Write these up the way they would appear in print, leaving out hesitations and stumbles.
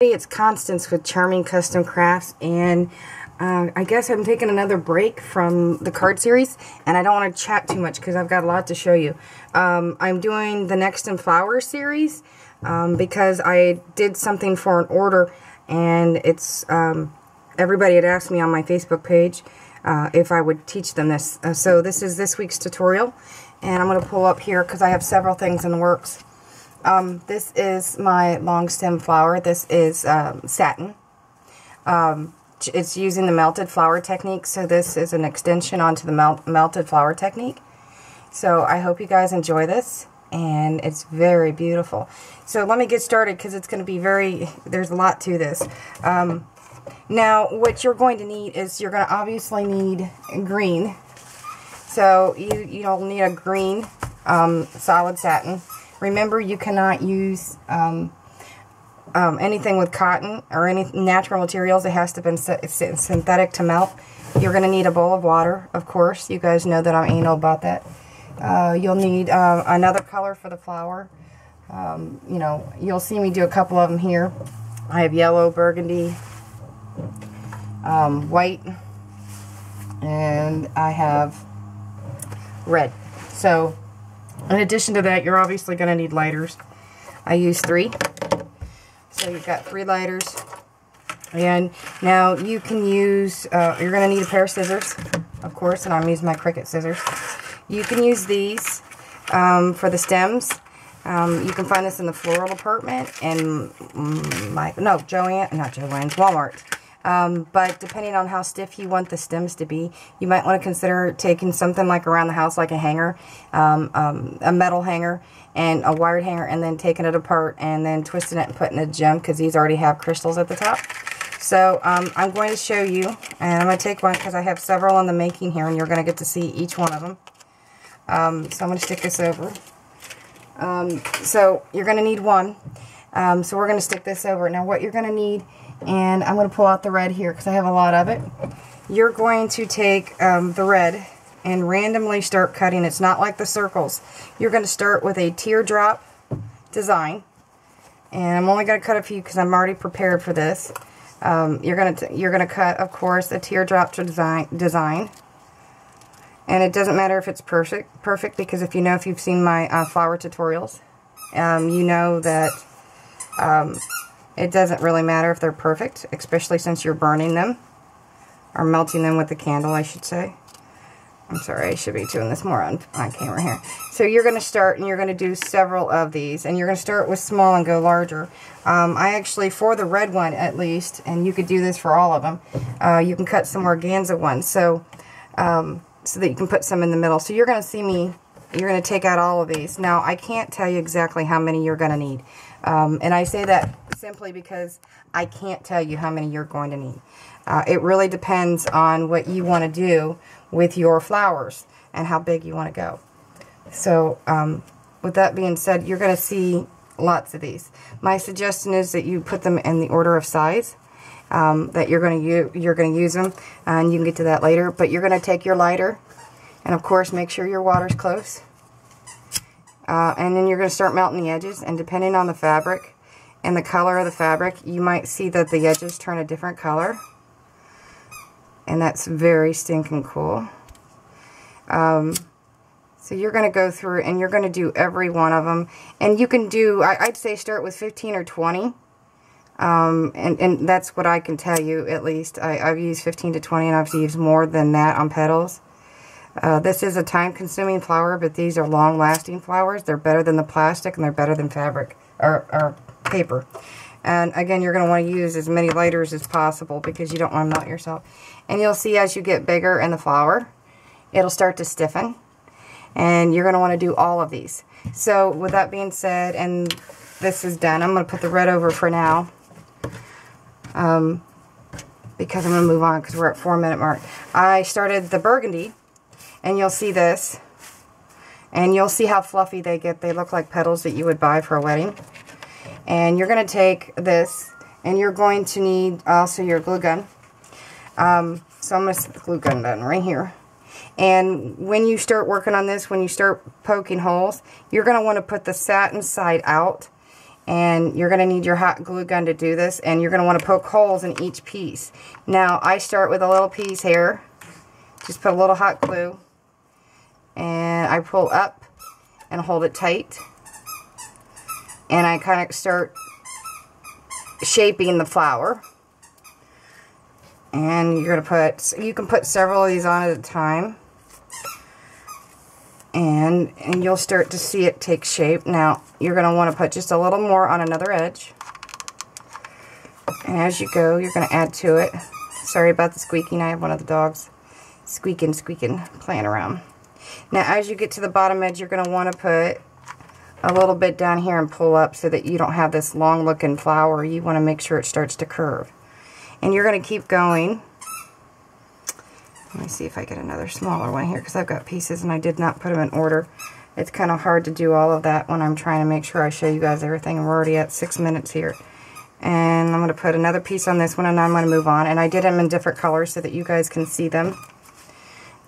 It's Constance with Charming Custom Crafts, and I guess I'm taking another break from the card series, and I don't want to chat too much because I've got a lot to show you. I'm doing the Next in Flower series because I did something for an order, and it's everybody had asked me on my Facebook page if I would teach them this. So this is this week's tutorial, and I'm going to pull up here because I have several things in the works. This is my long stem flower. This is satin. It's using the melted flower technique, so this is an extension onto the melted flower technique. So I hope you guys enjoy this, and it's very beautiful. So let me get started because it's going to be there's a lot to this. Now what you're going to need is you're going to obviously need green. So you'll need a green solid satin. Remember, you cannot use anything with cotton or any natural materials. It has to be synthetic to melt. You're going to need a bowl of water, of course. You guys know that I'm anal about that. You'll need another color for the flower. You'll see me do a couple of them here. I have yellow, burgundy, white, and I have red. So in addition to that, you're obviously going to need lighters. I use 3. So you've got 3 lighters. And now you can use, you're going to need a pair of scissors, of course, and I'm using my Cricut scissors. You can use these for the stems. You can find this in the floral department and Joann's, Walmart. But depending on how stiff you want the stems to be, you might want to consider taking something like around the house, like a hanger, a metal hanger and a wired hanger, and then taking it apart and then twisting it and putting a gem, because these already have crystals at the top. So I'm going to show you, and I'm going to take one because I have several in the making here, and you're going to get to see each one of them. So I'm going to stick this over. So you're going to need one. So we're going to stick this over. Now what you're going to need, and I'm going to pull out the red here because I have a lot of it. You're going to take the red and randomly start cutting. It's not like the circles. You're going to start with a teardrop design, and I'm only going to cut a few because I'm already prepared for this. You're going to cut, of course, a teardrop design, and it doesn't matter if it's perfect, because if you've seen my flower tutorials, you know that it doesn't really matter if they're perfect, especially since you're burning them, or melting them with the candle, I should say. I'm sorry, I should be doing this more on camera here. So you're going to start, and you're going to do several of these, and you're going to start with small and go larger. I actually, for the red one at least, and you could do this for all of them, you can cut some organza ones, so that you can put some in the middle. So you're going to see me, you're going to take out all of these. Now, I can't tell you exactly how many you're going to need. And I say that simply because I can't tell you how many you're going to need. It really depends on what you want to do with your flowers and how big you want to go. So with that being said, you're going to see lots of these. My suggestion is that you put them in the order of size that you're going to use them, and you can get to that later. But you're going to take your lighter, and of course make sure your water's close. And then you're going to start melting the edges, and depending on the fabric and the color of the fabric, you might see that the edges turn a different color, and that's very stinking cool. So you're going to go through and you're going to do every one of them, and you can do, I'd say start with 15 or 20, and that's what I can tell you, at least. I've used 15 to 20, and I've used more than that on petals. This is a time-consuming flower, but these are long-lasting flowers. They're better than the plastic, and they're better than fabric or paper. And again, you're going to want to use as many lighters as possible because you don't want to melt yourself. And you'll see as you get bigger in the flower, it'll start to stiffen. And you're going to want to do all of these. So with that being said, and this is done, I'm going to put the red over for now. Because I'm going to move on because we're at 4-minute mark. I started the burgundy. And you'll see this, and you'll see how fluffy they get. They look like petals that you would buy for a wedding. And you're going to take this, and you're going to need also your glue gun. So I'm going to set the glue gun down right here. And when you start working on this, when you start poking holes, you're going to want to put the satin side out And you're going to need your hot glue gun to do this, and you're going to want to poke holes in each piece. Now, I start with a little piece here. Just put a little hot glue, and I pull up and hold it tight. And I kind of start shaping the flower. And you're going to put, you can put several of these on at a time. And you'll start to see it take shape. Now, you're going to want to put just a little more on another edge. And as you go, you're going to add to it. Sorry about the squeaking. I have one of the dogs squeaking, playing around. Now, as you get to the bottom edge, you're going to want to put a little bit down here and pull up so that you don't have this long looking flower. You want to make sure it starts to curve. And you're going to keep going. Let me see if I get another smaller one here, because I've got pieces and I did not put them in order. It's kind of hard to do all of that when I'm trying to make sure I show you guys everything. We're already at 6 minutes here. And I'm going to put another piece on this one, and I'm going to move on. And I did them in different colors so that you guys can see them.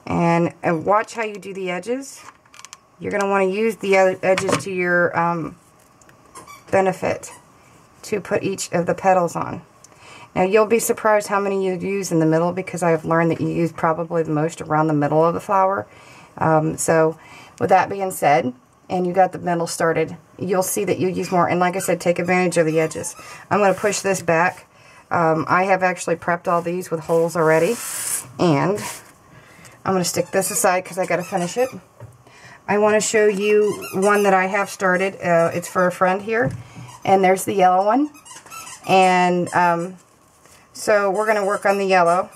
And watch how you do the edges. You're going to want to use the edges to your benefit to put each of the petals on. Now, you'll be surprised how many you use in the middle, because I have learned that you use probably the most around the middle of the flower. So, with that being said, and you got the middle started, you'll see that you use more. And like I said, take advantage of the edges. I'm going to push this back. I have actually prepped all these with holes already. And I'm going to stick this aside because I got to finish it. I want to show you one that I have started. It's for a friend here. And there's the yellow one. And so we're going to work on the yellow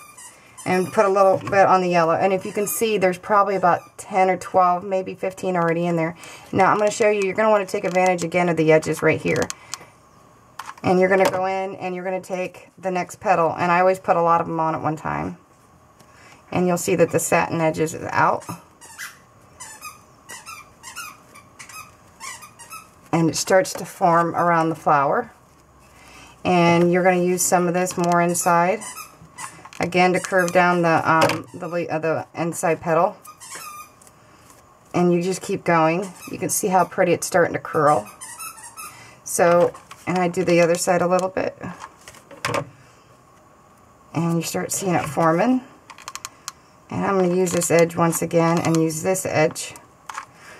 and put a little bit on the yellow. And if you can see, there's probably about 10 or 12, maybe 15 already in there. Now I'm going to show you, you're going to want to take advantage again of the edges right here. And you're going to go in and you're going to take the next petal. And I always put a lot of them on at one time. And you'll see that the satin edges is out. And it starts to form around the flower. And you're going to use some of this more inside, again, to curve down the inside petal. And you just keep going. You can see how pretty it's starting to curl. So, and I do the other side a little bit. And you start seeing it forming. And I'm going to use this edge once again and use this edge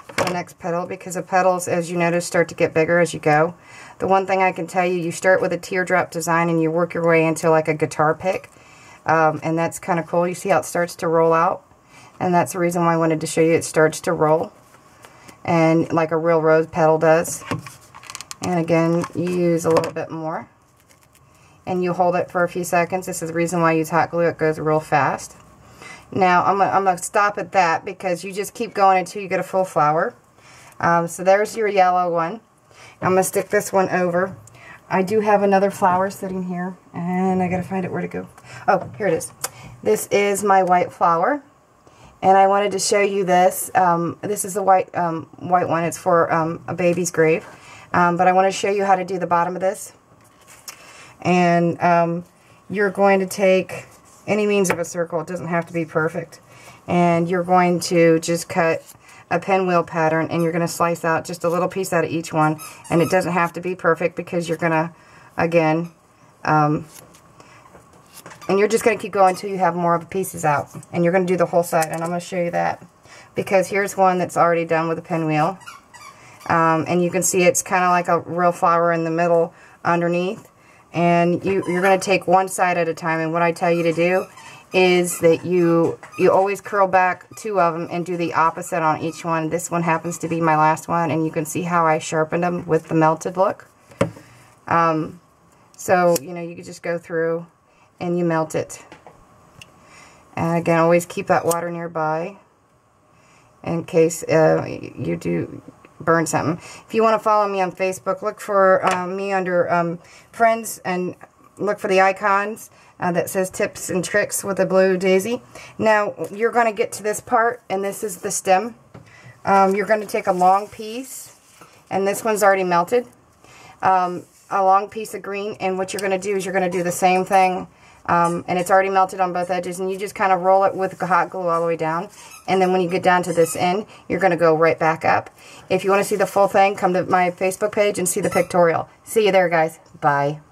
for the next petal, because the petals, as you notice, start to get bigger as you go. The one thing I can tell you, you start with a teardrop design and you work your way into like a guitar pick. And that's kind of cool. You see how it starts to roll out? And that's the reason why I wanted to show you it starts to roll. And like a real rose petal does. And again, you use a little bit more. And you hold it for a few seconds. This is the reason why I use hot glue. It goes real fast. Now, I'm going to stop at that, because you just keep going until you get a full flower. So there's your yellow one. I'm going to stick this one over. I do have another flower sitting here, and I got to find it where to go. Oh, here it is. This is my white flower, and I wanted to show you this. This is the white one. It's for a baby's grave, but I want to show you how to do the bottom of this. And you're going to take any means of a circle. It doesn't have to be perfect. And you're going to just cut a pinwheel pattern, and you're going to slice out just a little piece out of each one. And it doesn't have to be perfect, because you're going to, again, and you're just going to keep going until you have more of the pieces out. And you're going to do the whole side, and I'm going to show you that. Because here's one that's already done with a pinwheel. And you can see it's kind of like a real flower in the middle underneath. And you're going to take one side at a time. And what I tell you to do is that you always curl back 2 of them and do the opposite on each one. This one happens to be my last one, and you can see how I sharpened them with the melted look. So, you know, you can just go through and you melt it. And again, always keep that water nearby in case you do burn something. If you want to follow me on Facebook, look for me under Friends, and look for the icons that says Tips and Tricks with a blue daisy. Now, you're going to get to this part, and this is the stem. You're going to take a long piece, and this one's already melted, a long piece of green, and what you're going to do is you're going to do the same thing and it's already melted on both edges, and you just kind of roll it with hot glue all the way down, and then when you get down to this end, you're going to go right back up. If you want to see the full thing, come to my Facebook page and see the pictorial. See you there, guys. Bye.